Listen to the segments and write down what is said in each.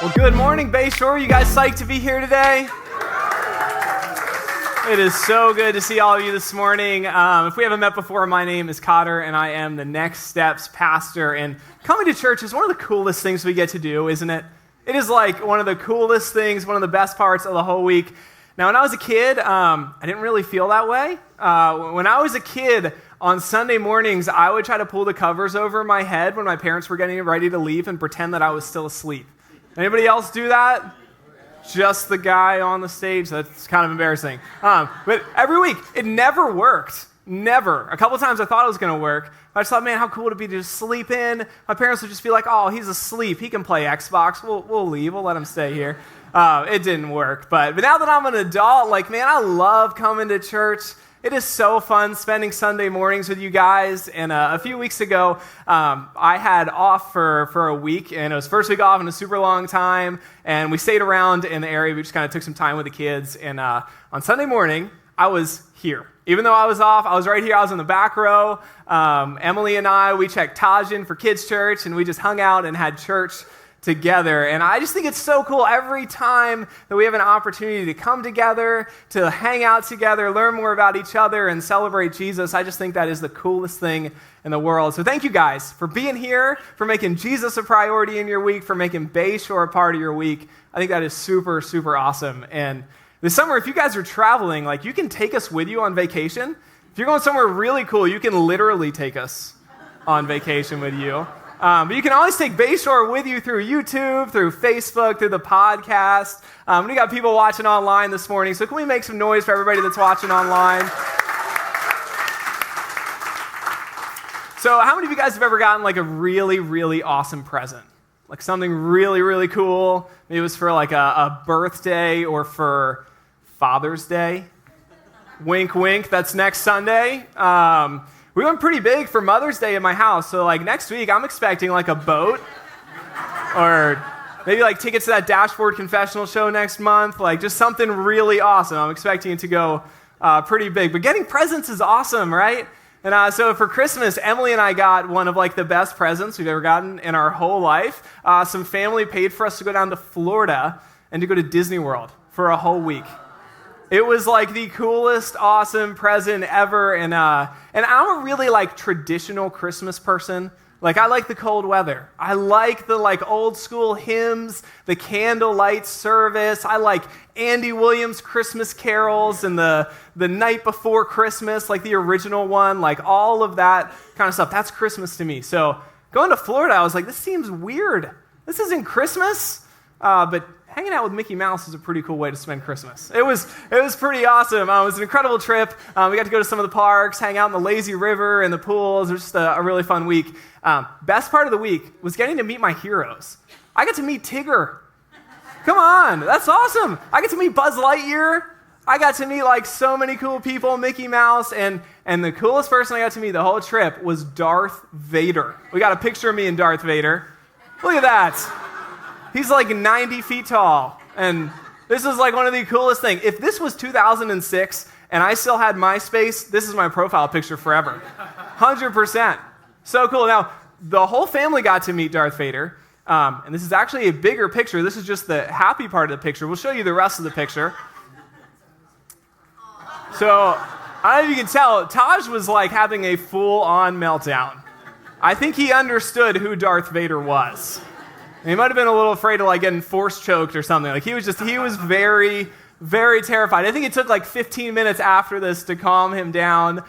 Well, good morning, Bay Shore. You guys psyched to be here today? It is so good to see all of you this morning. If we haven't met before, my name is Cotter, and I am the Next Steps pastor. And coming to church is one of the coolest things we get to do, isn't it? It is like one of the coolest things, one of the best parts of the whole week. Now, when I was a kid, I didn't really feel that way. When I was a kid, on Sunday mornings, I would try to pull the covers over my head when my parents were getting ready to leave and pretend that I was still asleep. Anybody else do that? Just the guy on the stage? That's kind of embarrassing. But every week, it never worked. Never. A couple times I thought it was going to work. I just thought, man, how cool would it be to just sleep in? My parents would just be like, oh, he's asleep. He can play Xbox. We'll leave. We'll let him stay here. It didn't work. But now that I'm an adult, like, man, I love coming to church. It is so fun spending Sunday mornings with you guys. And a few weeks ago, I had off for a week, and it was first week off in a super long time. And we stayed around in the area. We just kind of took some time with the kids. And on Sunday morning, I was here. Even though I was off, I was right here. I was in the back row. Emily and I, we checked Tajin for kids' church, and we just hung out and had church together. And I just think it's so cool every time that we have an opportunity to come together, to hang out together, learn more about each other, and celebrate Jesus. I just think that is the coolest thing in the world. So thank you guys for being here, for making Jesus a priority in your week, for making Bay Shore a part of your week. I think that is super, super awesome. And this summer, if you guys are traveling, like, you can take us with you on vacation. If you're going somewhere really cool, you can literally take us on vacation with you. But you can always take Bay Shore with you through YouTube, through Facebook, through the podcast. We got people watching online this morning, so can we make some noise for everybody that's watching online? So how many of you guys have ever gotten like a really, really awesome present? Like something really, really cool? Maybe it was for like a birthday or for Father's Day. Wink, wink, that's next Sunday. We went pretty big for Mother's Day in my house, so like next week I'm expecting like a boat or maybe like tickets to that Dashboard Confessional show next month, like just something really awesome. I'm expecting it to go pretty big, but getting presents is awesome, right? And so for Christmas, Emily and I got one of like the best presents we've ever gotten in our whole life. Some family paid for us to go down to Florida and to go to Disney World for a whole week. It was like the coolest, awesome present ever, and I'm a really like traditional Christmas person. Like, I like the cold weather. I like the like old school hymns, the candlelight service. I like Andy Williams' Christmas carols and the night before Christmas, like the original one, like all of that kind of stuff. That's Christmas to me. So going to Florida, I was like, this seems weird. This isn't Christmas, but hanging out with Mickey Mouse is a pretty cool way to spend Christmas. It was pretty awesome. It was an incredible trip. We got to go to some of the parks, hang out in the lazy river and the pools. It was just a really fun week. Best part of the week was getting to meet my heroes. I got to meet Tigger. Come on, that's awesome. I got to meet Buzz Lightyear. I got to meet like so many cool people, Mickey Mouse, and the coolest person I got to meet the whole trip was Darth Vader. We got a picture of me and Darth Vader. Look at that. He's like 90 feet tall, and this is like one of the coolest things. If this was 2006 and I still had MySpace, this is my profile picture forever. 100%. So cool. Now, the whole family got to meet Darth Vader, and this is actually a bigger picture. This is just the happy part of the picture. We'll show you the rest of the picture. So, I don't know if you can tell, Taj was like having a full-on meltdown. I think he understood who Darth Vader was. And he might have been a little afraid of like getting force choked or something. Like he was very, very terrified. I think it took like 15 minutes after this to calm him down.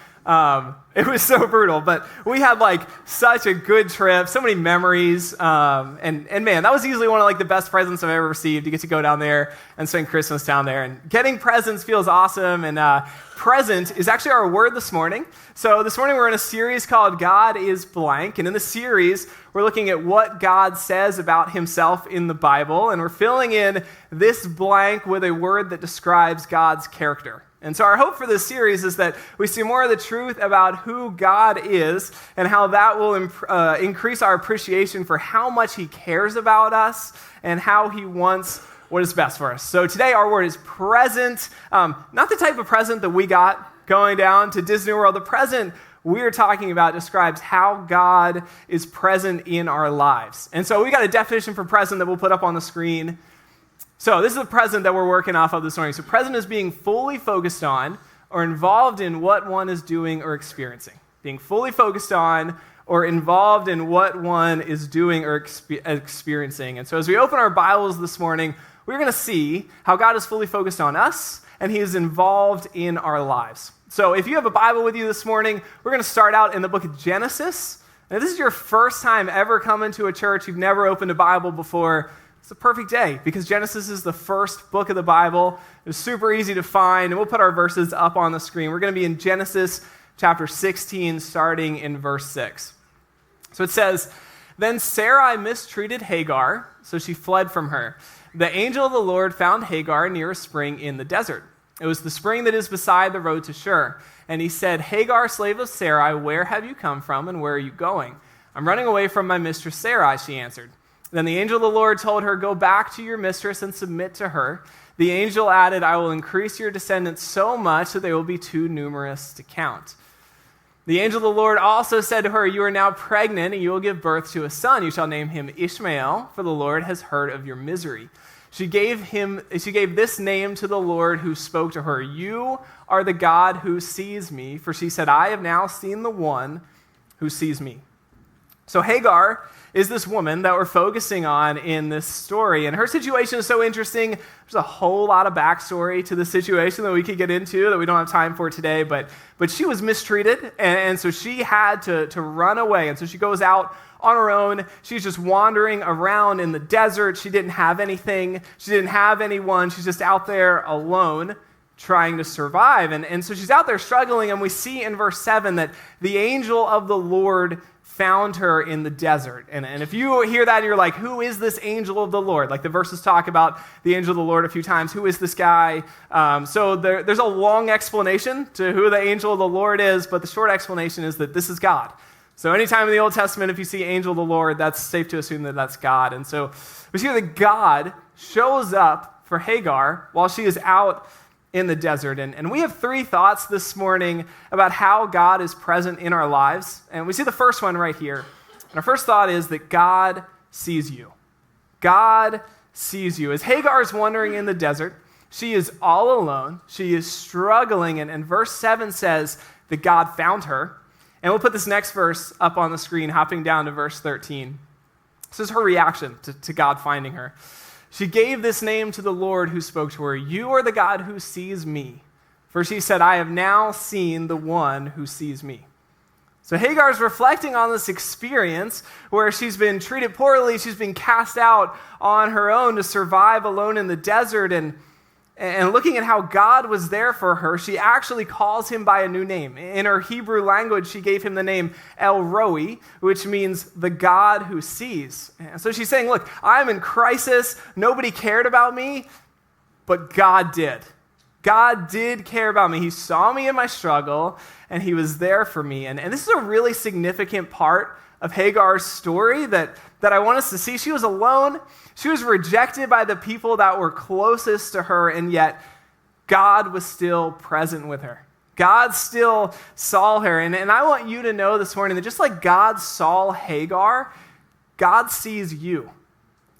It was so brutal, but we had like such a good trip, so many memories, and man, that was easily one of like the best presents I've ever received, to get to go down there and spend Christmas down there. And getting presents feels awesome, and present is actually our word this morning. So this morning we're in a series called God is Blank, and in the series we're looking at what God says about himself in the Bible, and we're filling in this blank with a word that describes God's character. And so our hope for this series is that we see more of the truth about who God is and how that will increase our appreciation for how much he cares about us and how he wants what is best for us. So today our word is present, not the type of present that we got going down to Disney World, the present we are talking about describes how God is present in our lives. And so we got a definition for present that we'll put up on the screen. So this is the present that we're working off of this morning. So present is being fully focused on or involved in what one is doing or experiencing. Being fully focused on or involved in what one is doing or experiencing. And so as we open our Bibles this morning, we're going to see how God is fully focused on us and he is involved in our lives. So if you have a Bible with you this morning, we're going to start out in the book of Genesis. And if this is your first time ever coming to a church, you've never opened a Bible before, it's a perfect day because Genesis is the first book of the Bible. It's super easy to find, and we'll put our verses up on the screen. We're going to be in Genesis chapter 16, starting in verse 6. So it says, "Then Sarai mistreated Hagar, so she fled from her. The angel of the Lord found Hagar near a spring in the desert. It was the spring that is beside the road to Shur. And he said, 'Hagar, slave of Sarai, where have you come from and where are you going?' 'I'm running away from my mistress Sarai,' she answered. Then the angel of the Lord told her, 'Go back to your mistress and submit to her.' The angel added, 'I will increase your descendants so much that they will be too numerous to count.' The angel of the Lord also said to her, 'You are now pregnant and you will give birth to a son. You shall name him Ishmael, for the Lord has heard of your misery.' She gave this name to the Lord who spoke to her, 'You are the God who sees me,' for she said, 'I have now seen the one who sees me.'" So Hagar is this woman that we're focusing on in this story, and her situation is so interesting. There's a whole lot of backstory to the situation that we could get into that we don't have time for today, but she was mistreated, and so she had to run away, and so she goes out on her own. She's just wandering around in the desert. She didn't have anything. She didn't have anyone. She's just out there alone trying to survive, and so she's out there struggling, and we see in verse 7 that the angel of the Lord found her in the desert. And if you hear that, you're like, who is this angel of the Lord? Like the verses talk about the angel of the Lord a few times. Who is this guy? So there's a long explanation to who the angel of the Lord is, but the short explanation is that this is God. So anytime in the Old Testament, if you see angel of the Lord, that's safe to assume that that's God. And so we see that God shows up for Hagar while she is out in the desert. And we have three thoughts this morning about how God is present in our lives. And we see the first one right here. And our first thought is that God sees you. God sees you. As Hagar is wandering in the desert, she is all alone. She is struggling. And verse 7 says that God found her. And we'll put this next verse up on the screen, hopping down to verse 13. This is her reaction to God finding her. She gave this name to the Lord who spoke to her, 'You are the God who sees me.' For she said, 'I have now seen the one who sees me.'" So Hagar is reflecting on this experience where she's been treated poorly, she's been cast out on her own to survive alone in the desert, and looking at how God was there for her, she actually calls him by a new name. In her Hebrew language, she gave him the name El Roi, which means the God who sees. And so she's saying, look, I'm in crisis. Nobody cared about me, but God did. God did care about me. He saw me in my struggle, and he was there for me. And this is a really significant part of Hagar's story that I want us to see. She was alone. She was rejected by the people that were closest to her, and yet God was still present with her. God still saw her. And I want you to know this morning that just like God saw Hagar, God sees you.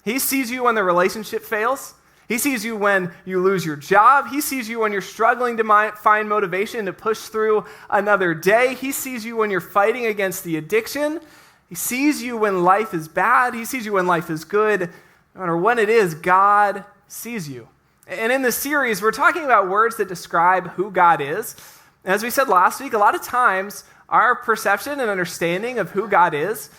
He sees you when the relationship fails. He sees you when you lose your job. He sees you when you're struggling to find motivation to push through another day. He sees you when you're fighting against the addiction. He sees you when life is bad. He sees you when life is good. No matter what it is, God sees you. And in this series, we're talking about words that describe who God is. And as we said last week, a lot of times our perception and understanding of who God is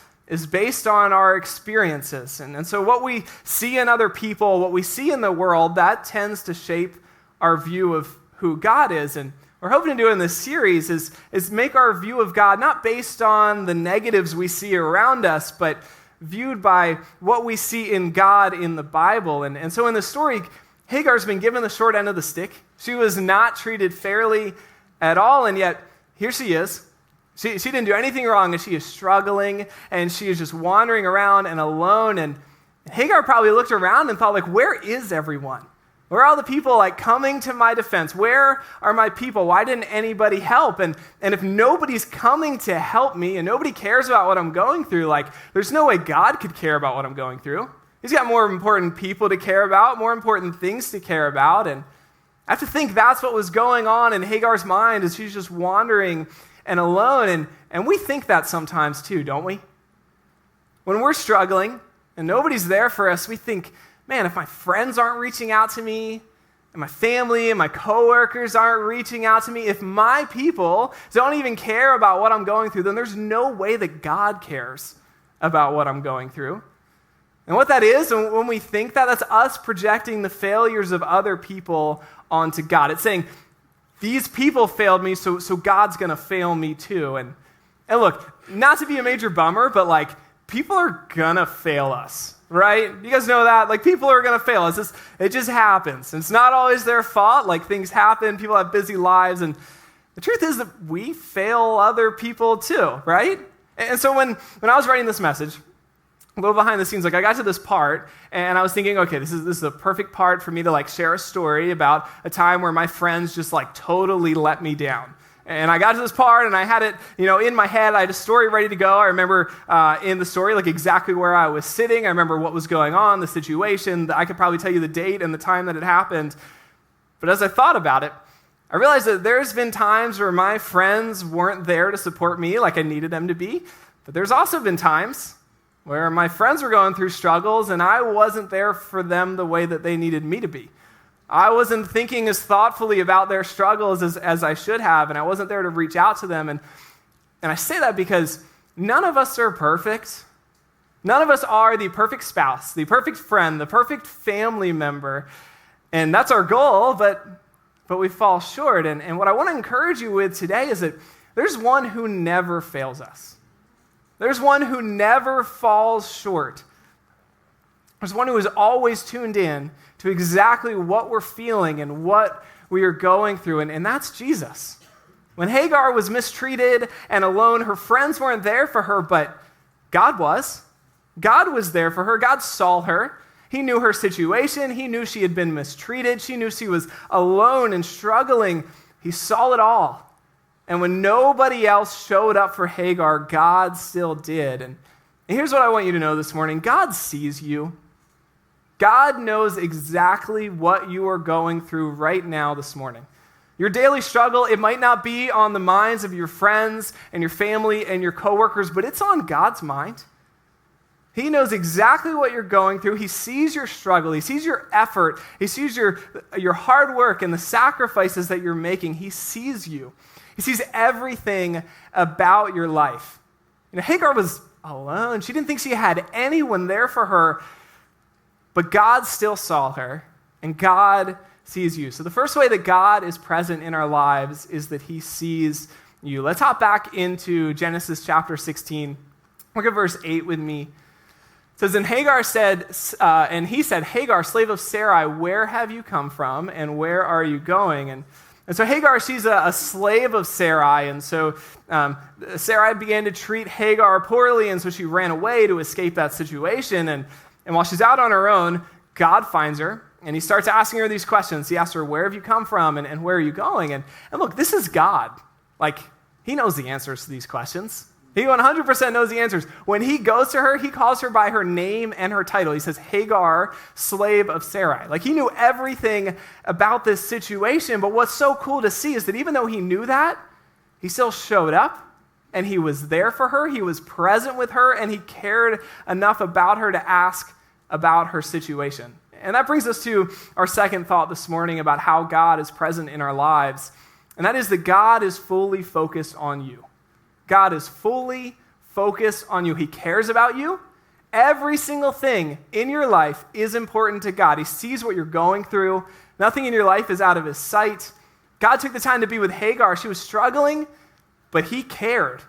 based on our experiences. And so what we see in other people, what we see in the world, that tends to shape our view of who God is. And what we're hoping to do in this series is make our view of God not based on the negatives we see around us, but viewed by what we see in God in the Bible. And so in the story, Hagar's been given the short end of the stick. She was not treated fairly at all, and yet here she is. She didn't do anything wrong, and she is struggling, and she is just wandering around and alone. And Hagar probably looked around and thought, like, where is everyone? Where are all the people like coming to my defense? Where are my people? Why didn't anybody help? And if nobody's coming to help me and nobody cares about what I'm going through, like there's no way God could care about what I'm going through. He's got more important people to care about, more important things to care about. And I have to think that's what was going on in Hagar's mind as she's just wandering and alone. And we think that sometimes too, don't we? When we're struggling and nobody's there for us, we think, man, if my friends aren't reaching out to me, and my family and my coworkers aren't reaching out to me, if my people don't even care about what I'm going through, then there's no way that God cares about what I'm going through. And what that is, when we think that, that's us projecting the failures of other people onto God. It's saying, these people failed me, so God's going to fail me too. And look, not to be a major bummer, but like, people are going to fail us. Right? You guys know that? Like, people are going to fail us. It just happens. And it's not always their fault. Like, things happen. People have busy lives. And the truth is that we fail other people too, right? And so when I was writing this message, a little behind the scenes, like I got to this part, and I was thinking, okay, this is a perfect part for me to like share a story about a time where my friends just like totally let me down. And I got to this part, and I had it, in my head. I had a story ready to go. I remember in the story, like exactly where I was sitting. I remember what was going on, the situation. I could probably tell you the date and the time that it happened. But as I thought about it, I realized that there's been times where my friends weren't there to support me like I needed them to be. But there's also been times where my friends were going through struggles, and I wasn't there for them the way that they needed me to be. I wasn't thinking as thoughtfully about their struggles as I should have, and I wasn't there to reach out to them. And I say that because none of us are perfect. None of us are the perfect spouse, the perfect friend, the perfect family member. And that's our goal, but we fall short. And what I want to encourage you with today is that there's one who never fails us. There's one who never falls short. There's one who is always tuned in to exactly what we're feeling and what we are going through, and that's Jesus. When Hagar was mistreated and alone, her friends weren't there for her, but God was. God was there for her. God saw her. He knew her situation. He knew she had been mistreated. She knew she was alone and struggling. He saw it all. And when nobody else showed up for Hagar, God still did. And here's what I want you to know this morning. God sees you. God knows exactly what you are going through right now this morning. Your daily struggle, it might not be on the minds of your friends and your family and your coworkers, but it's on God's mind. He knows exactly what you're going through. He sees your struggle. He sees your effort. He sees your hard work and the sacrifices that you're making. He sees you. He sees everything about your life. Hagar was alone. She didn't think she had anyone there for her. But God still saw her, and God sees you. So the first way that God is present in our lives is that he sees you. Let's hop back into Genesis chapter 16. Look at verse 8 with me. It says, and Hagar said, and he said, Hagar, slave of Sarai, where have you come from, and where are you going? And so Hagar, she's a slave of Sarai, and so Sarai began to treat Hagar poorly, and so she ran away to escape that situation. And while she's out on her own, God finds her, and he starts asking her these questions. He asks her, where have you come from, and where are you going? And look, this is God. Like, he knows the answers to these questions. He 100% knows the answers. When he goes to her, he calls her by her name and her title. He says, Hagar, slave of Sarai. Like, he knew everything about this situation, but what's so cool to see is that even though he knew that, he still showed up. And he was there for her, he was present with her, and he cared enough about her to ask about her situation. And that brings us to our second thought this morning about how God is present in our lives. And that is that God is fully focused on you. God is fully focused on you. He cares about you. Every single thing in your life is important to God. He sees what you're going through. Nothing in your life is out of his sight. God took the time to be with Hagar. She was struggling, but he cared.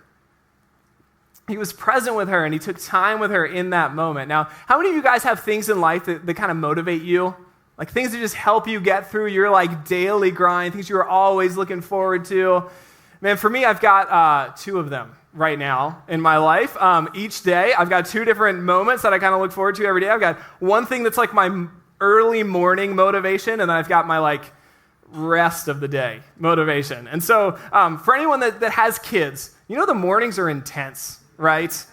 He was present with her, and he took time with her in that moment. Now, how many of you guys have things in life that kind of motivate you? Like things that just help you get through your like daily grind, things you're always looking forward to? Man, for me, I've got two of them right now in my life. Each day, I've got two different moments that I kind of look forward to every day. I've got one thing that's like my early morning motivation, and then I've got my like rest of the day motivation. And so for anyone that has kids, the mornings are intense, right?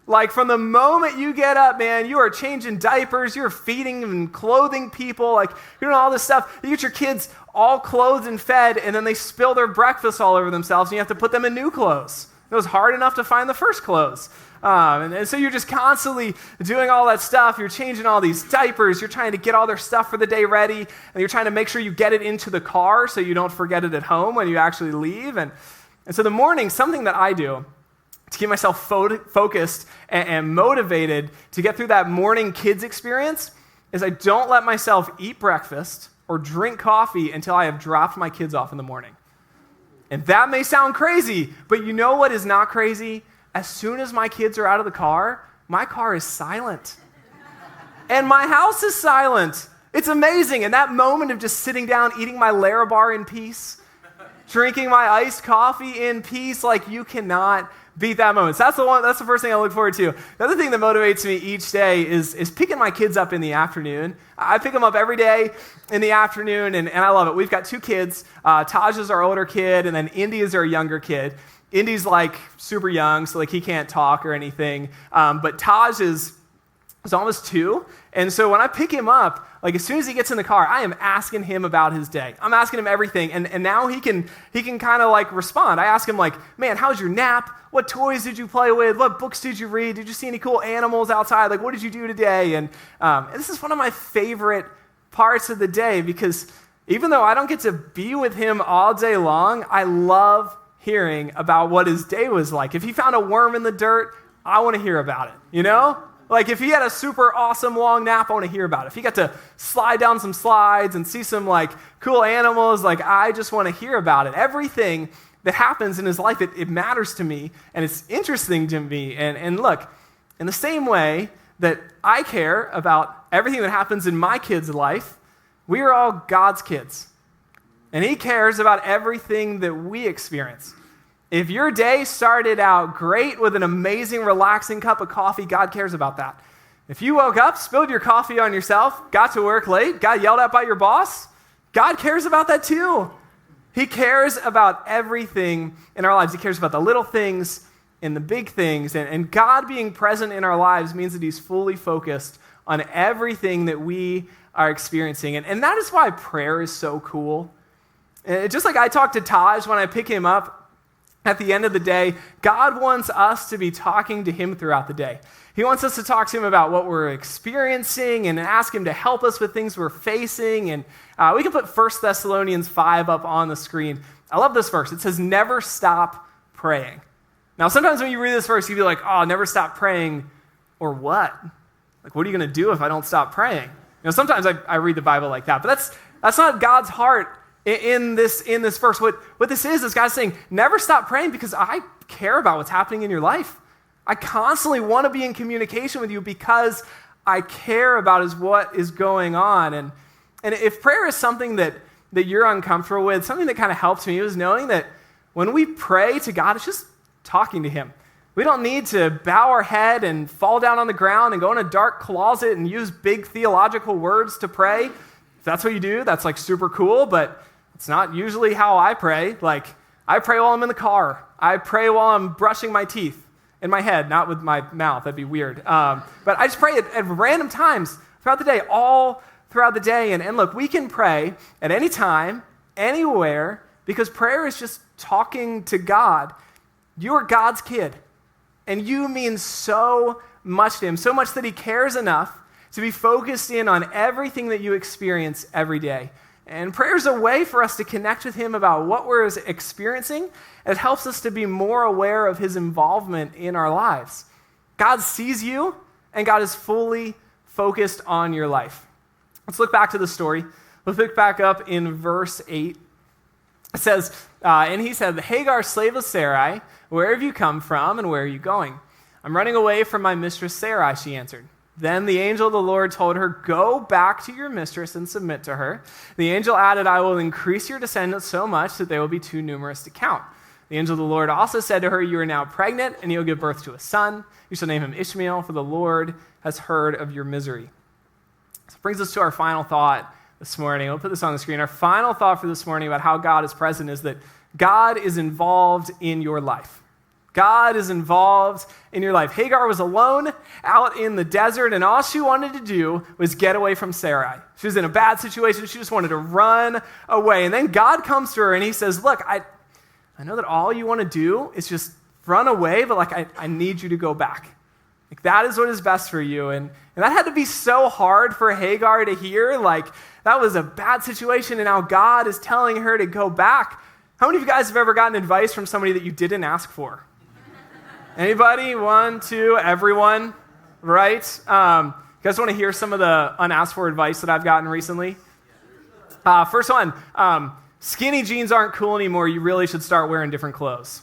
Like from the moment you get up, man, you are changing diapers, you're feeding and clothing people, like you're doing all this stuff. You get your kids all clothed and fed, and then they spill their breakfast all over themselves, and you have to put them in new clothes. It was hard enough to find the first clothes. And so you're just constantly doing all that stuff. You're changing all these diapers. You're trying to get all their stuff for the day ready. And you're trying to make sure you get it into the car so you don't forget it at home when you actually leave. And so the morning, something that I do to keep myself focused and motivated to get through that morning kids experience is I don't let myself eat breakfast or drink coffee until I have dropped my kids off in the morning. And that may sound crazy, but you know what is not crazy? As soon as my kids are out of the car, my car is silent. And my house is silent. It's amazing. And that moment of just sitting down, eating my Larabar in peace, drinking my iced coffee in peace, like you cannot beat that moment. So that's the first thing I look forward to. The other thing that motivates me each day is picking my kids up in the afternoon. I pick them up every day in the afternoon, and I love it. We've got two kids. Taj is our older kid, and then Indy is our younger kid. Indy's like super young, so like he can't talk or anything. But Taj is almost 2. And so when I pick him up, like as soon as he gets in the car, I am asking him about his day. I'm asking him everything. And now he can kind of like respond. I ask him like, man, how's your nap? What toys did you play with? What books did you read? Did you see any cool animals outside? Like, what did you do today? And this is one of my favorite parts of the day because even though I don't get to be with him all day long, I love hearing about what his day was like. If he found a worm in the dirt, I want to hear about it, Like if he had a super awesome long nap, I want to hear about it. If he got to slide down some slides and see some like cool animals, like I just want to hear about it. Everything that happens in his life, it matters to me and it's interesting to me. And look, in the same way that I care about everything that happens in my kid's life, we are all God's kids. And he cares about everything that we experience. If your day started out great with an amazing, relaxing cup of coffee, God cares about that. If you woke up, spilled your coffee on yourself, got to work late, got yelled at by your boss, God cares about that too. He cares about everything in our lives. He cares about the little things and the big things. And God being present in our lives means that he's fully focused on everything that we are experiencing. And that is why prayer is so cool. Just like I talk to Taj when I pick him up, at the end of the day, God wants us to be talking to him throughout the day. He wants us to talk to him about what we're experiencing and ask him to help us with things we're facing. And we can put 1 Thessalonians 5 up on the screen. I love this verse. It says, never stop praying. Now, sometimes when you read this verse, you'd be like, oh, never stop praying, or what? Like, what are you going to do if I don't stop praying? Sometimes I read the Bible like that, but that's not God's heart in this verse. What this is God saying, never stop praying because I care about what's happening in your life. I constantly want to be in communication with you because I care about what is going on. And if prayer is something that you're uncomfortable with, something that kind of helps me is knowing that when we pray to God, it's just talking to him. We don't need to bow our head and fall down on the ground and go in a dark closet and use big theological words to pray. If that's what you do, that's like super cool, but it's not usually how I pray. Like, I pray while I'm in the car. I pray while I'm brushing my teeth in my head, not with my mouth. That'd be weird. But I just pray at random times throughout the day, all throughout the day. And look, we can pray at any time, anywhere, because prayer is just talking to God. You are God's kid, and you mean so much to him, so much that he cares enough to be focused in on everything that you experience every day. And prayer is a way for us to connect with him about what we're experiencing. It helps us to be more aware of his involvement in our lives. God sees you, and God is fully focused on your life. Let's look back to the story. Let's pick back up in verse 8. It says, and he said, Hagar, slave of Sarai, where have you come from, and where are you going? I'm running away from my mistress Sarai, she answered. Then the angel of the Lord told her, go back to your mistress and submit to her. The angel added, I will increase your descendants so much that they will be too numerous to count. The angel of the Lord also said to her, you are now pregnant, and you'll give birth to a son. You shall name him Ishmael, for the Lord has heard of your misery. So it brings us to our final thought this morning. We'll put this on the screen. Our final thought for this morning about how God is present is that God is involved in your life. God is involved in your life. Hagar was alone out in the desert, and all she wanted to do was get away from Sarai. She was in a bad situation. She just wanted to run away. And then God comes to her, and he says, look, I know that all you want to do is just run away, but I need you to go back. That is what is best for you. And that had to be so hard for Hagar to hear. That was a bad situation, and now God is telling her to go back. How many of you guys have ever gotten advice from somebody that you didn't ask for? Anybody? One, two, everyone, right? You guys want to hear some of the unasked for advice that I've gotten recently? First one, skinny jeans aren't cool anymore. You really should start wearing different clothes.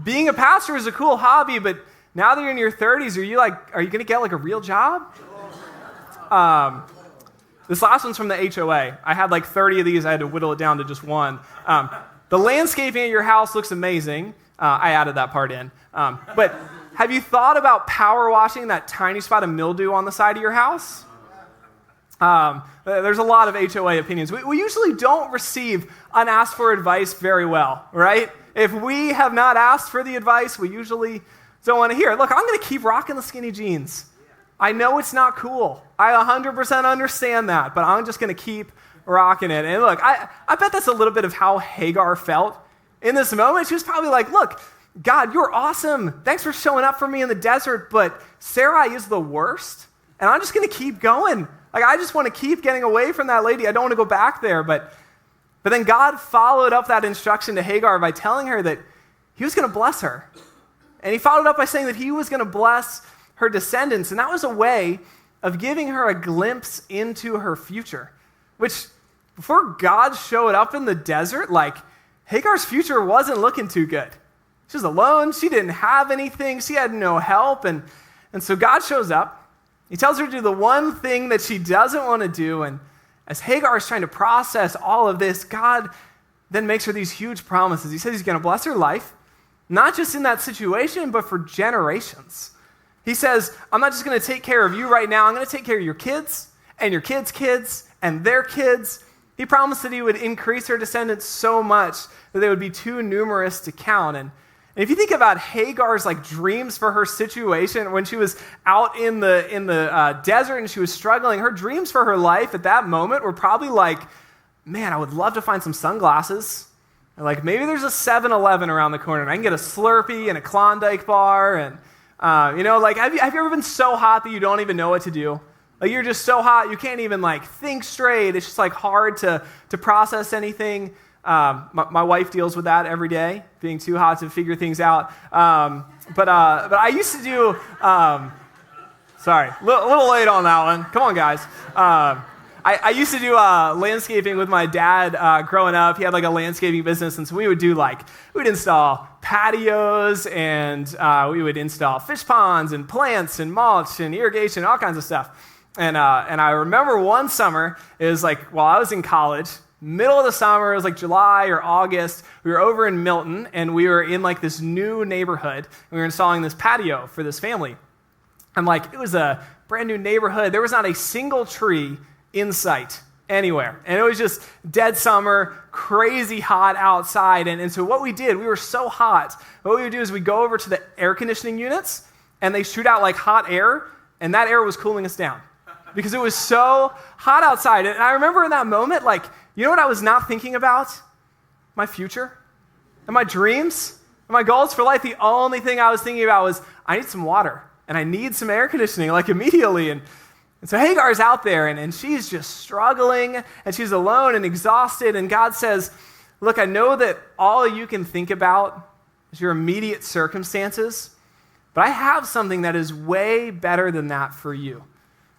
Being a pastor is a cool hobby, but now that you're in your 30s, are you going to get a real job? This last one's from the HOA. I had 30 of these. I had to whittle it down to just one. The landscaping at your house looks amazing. I added that part in. But have you thought about power washing that tiny spot of mildew on the side of your house? There's a lot of HOA opinions. We usually don't receive unasked for advice very well, right? If we have not asked for the advice, we usually don't want to hear it. Look, I'm going to keep rocking the skinny jeans. I know it's not cool. I 100% understand that, but I'm just going to keep rocking it. And look, I bet that's a little bit of how Hagar felt in this moment. She was probably like, look, God, you're awesome. Thanks for showing up for me in the desert, but Sarai is the worst, and I'm just going to keep going. I just want to keep getting away from that lady. I don't want to go back there. But then God followed up that instruction to Hagar by telling her that he was going to bless her. And he followed up by saying that he was going to bless her descendants. And that was a way of giving her a glimpse into her future, which before God showed up in the desert, Hagar's future wasn't looking too good. She was alone. She didn't have anything. She had no help. And so God shows up. He tells her to do the one thing that she doesn't want to do. And as Hagar is trying to process all of this, God then makes her these huge promises. He says he's going to bless her life, not just in that situation, but for generations. He says, I'm not just going to take care of you right now. I'm going to take care of your kids and your kids' kids and their kids. He promised that he would increase her descendants so much that they would be too numerous to count. And if you think about Hagar's dreams for her situation when she was out in the desert and she was struggling, her dreams for her life at that moment were probably man, I would love to find some sunglasses. Or maybe there's a 7-Eleven around the corner and I can get a Slurpee and a Klondike bar. And have you ever been so hot that you don't even know what to do? You're just so hot you can't even think straight. It's just hard to process anything. My wife deals with that every day, being too hot to figure things out. But I used to do, sorry, a little late on that one. Come on, guys. I used to do landscaping with my dad growing up. He had a landscaping business, and so we would do we'd install patios, and we would install fish ponds and plants and mulch and irrigation, all kinds of stuff. And I remember one summer, it was while I was in college, middle of the summer, it was July or August, we were over in Milton, and we were in this new neighborhood, and we were installing this patio for this family. And it was a brand new neighborhood. There was not a single tree in sight anywhere. And it was just dead summer, crazy hot outside. And so what we did, we were so hot, what we would do is we'd go over to the air conditioning units, and they shoot out hot air, and that air was cooling us down because it was so hot outside. And I remember in that moment, you know what I was not thinking about? My future and my dreams and my goals for life. The only thing I was thinking about was I need some water and I need some air conditioning immediately. And so Hagar's out there and she's just struggling and she's alone and exhausted. And God says, look, I know that all you can think about is your immediate circumstances, but I have something that is way better than that for you.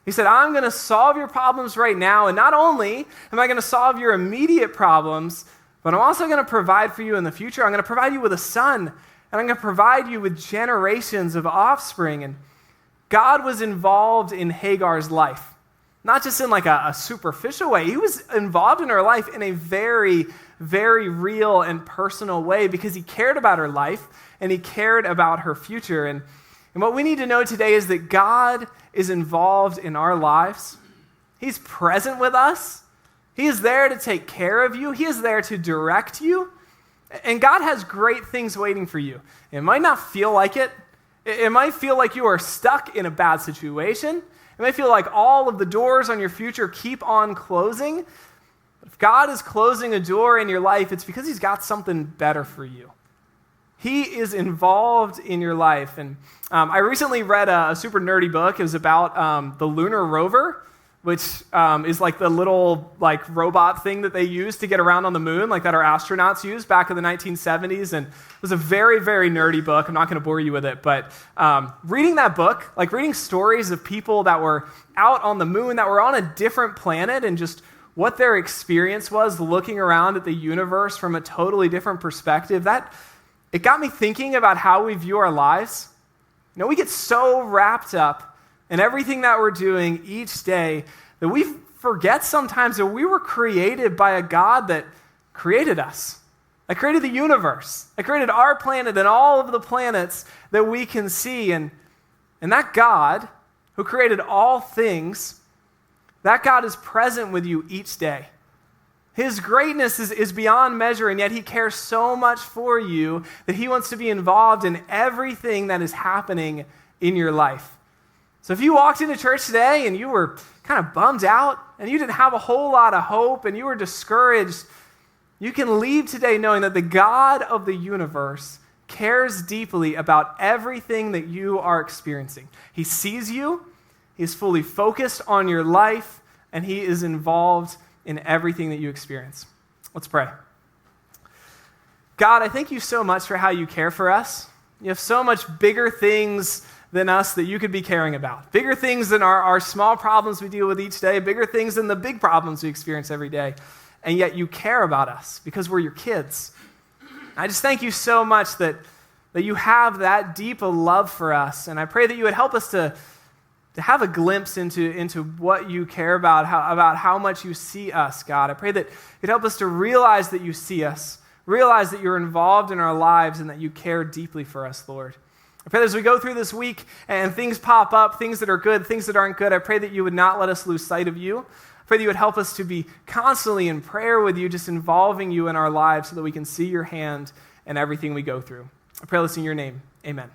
He said, I'm going to solve your problems right now, and not only am I going to solve your immediate problems, but I'm also going to provide for you in the future. I'm going to provide you with a son, and I'm going to provide you with generations of offspring. And God was involved in Hagar's life, not just in a superficial way. He was involved in her life in a very, very real and personal way because he cared about her life, and he cared about her future. And And what we need to know today is that God is involved in our lives. He's present with us. He is there to take care of you. He is there to direct you. And God has great things waiting for you. It might not feel like it. It might feel like you are stuck in a bad situation. It might feel like all of the doors on your future keep on closing. But if God is closing a door in your life, it's because he's got something better for you. He is involved in your life. And I recently read a super nerdy book. It was about the lunar rover, which is like the little robot thing that they use to get around on the moon, like that our astronauts used back in the 1970s. And it was a very, very nerdy book. I'm not going to bore you with it, but reading that book, like reading stories of people that were out on the moon, that were on a different planet, and just what their experience was looking around at the universe from a totally different perspective, it got me thinking about how we view our lives. You know, we get so wrapped up in everything that we're doing each day that we forget sometimes that we were created by a God that created us, that created the universe, that created our planet and all of the planets that we can see. And that God who created all things, that God is present with you each day. His greatness is beyond measure, and yet he cares so much for you that he wants to be involved in everything that is happening in your life. So if you walked into church today and you were kind of bummed out and you didn't have a whole lot of hope and you were discouraged, you can leave today knowing that the God of the universe cares deeply about everything that you are experiencing. He sees you, he's fully focused on your life, and he is involved in everything that you experience. Let's pray. God, I thank you so much for how you care for us. You have so much bigger things than us that you could be caring about. Bigger things than our small problems we deal with each day, bigger things than the big problems we experience every day. And yet you care about us because we're your kids. I just thank you so much that you have that deep a love for us. And I pray that you would help us to have a glimpse into what you care about how much you see us, God. I pray that you'd help us to realize that you see us, realize that you're involved in our lives and that you care deeply for us, Lord. I pray that as we go through this week and things pop up, things that are good, things that aren't good, I pray that you would not let us lose sight of you. I pray that you would help us to be constantly in prayer with you, just involving you in our lives so that we can see your hand in everything we go through. I pray this in your name. Amen.